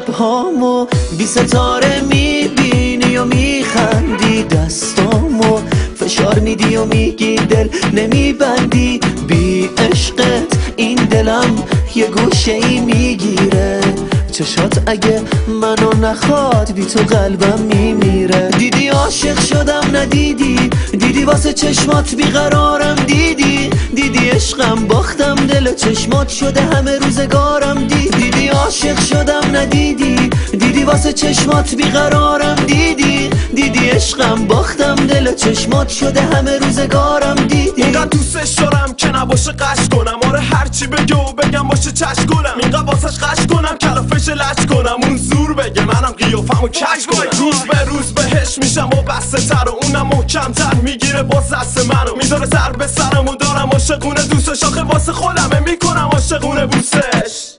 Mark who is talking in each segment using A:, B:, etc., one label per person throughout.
A: شبهامو بی ستاره میبینی و میخندی، دستامو فشار میدی و میگی دل نمیبندی. بی عشقت این دلم یه گوشه ای میگیره، چشات اگه منو نخواد بی تو قلبم میمیره. دیدی عاشق شدم ندیدی، دیدی واسه چشمات بیقرارم، دیدی عشقم باختم دل چشمات شده همه روزگارم. دیدی عاشق شدم ندیدی، دیدی واسه چشمات بیقرارم، دیدی عشقم باختم دل چشمات شده همه روزگارم.
B: اینقدر دوستش دارم که نباشه قش کنم، آره هرچی بگه و بگم باشه چشم کنم. اینقدر واسش قش کنم کلافش لش کنم، اون زور بگه منم قیافمو کش کنم. روز به روز بهش میشم و بسته تر و اونم محکم تر میگیره باز دست منو، میذاره سر به سرم و دارم عاشقونه دوستش، آخه واسه خودمه میکنم عاشقونه بوسش.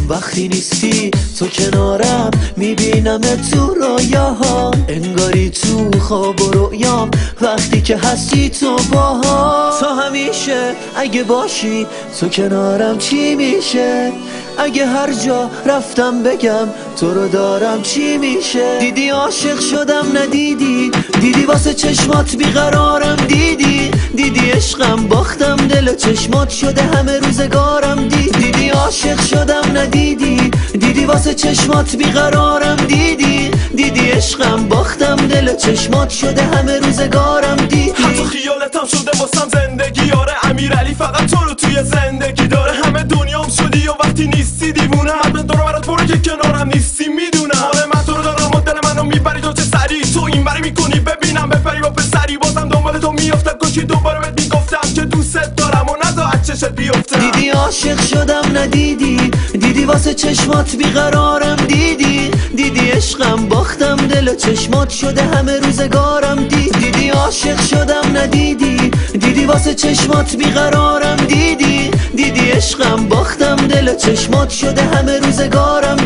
A: وقتی نیستی تو کنارم میبینم تو رویاها، انگاری تو خواب و رویام وقتی که هستی تو باها. تا همیشه اگه باشی تو کنارم چی میشه، اگه هر جا رفتم بگم تو رو دارم چی میشه. دیدی عاشق شدم ندیدی، دیدی واسه چشمات بیقرارم، دیدی عشقم باختم دل چشمات شده همه روزگارم. دیدی عاشق شدم ندیدی، دیدی واسه چشمات بیقرارم، دیدی عشقم باختم دل چشمات شده همه روزگارم.
B: حتی خیالتم شده واسم زندگی، آره امیرعلی فقط تو رو توی زندگی داره. همه دنیام شدی و وقتی نیستی دیوونه، همه دور برات برو که کنارم نیستی میدونم. آره من تو رو دارم و دل منو میبری تو چه سری، تو این بری میکنی ببینم بپری با پسری. بازم دنبال تو میافتم کاشی دوباره بهت میگفتم که دوست دارم و نذار از چشت بیفتم. دیدی
A: عاشق شدم ندیدی، دیدی واسه چشمات بیقرارم، دیدی عشقم باختم دل چشمات شده همه روزگارم. دیدی عاشق شدم ندیدی، دیدی واسه چشمات بیقرارم، دیدی عشقم باختم دل چشمات شده همه روزگارم.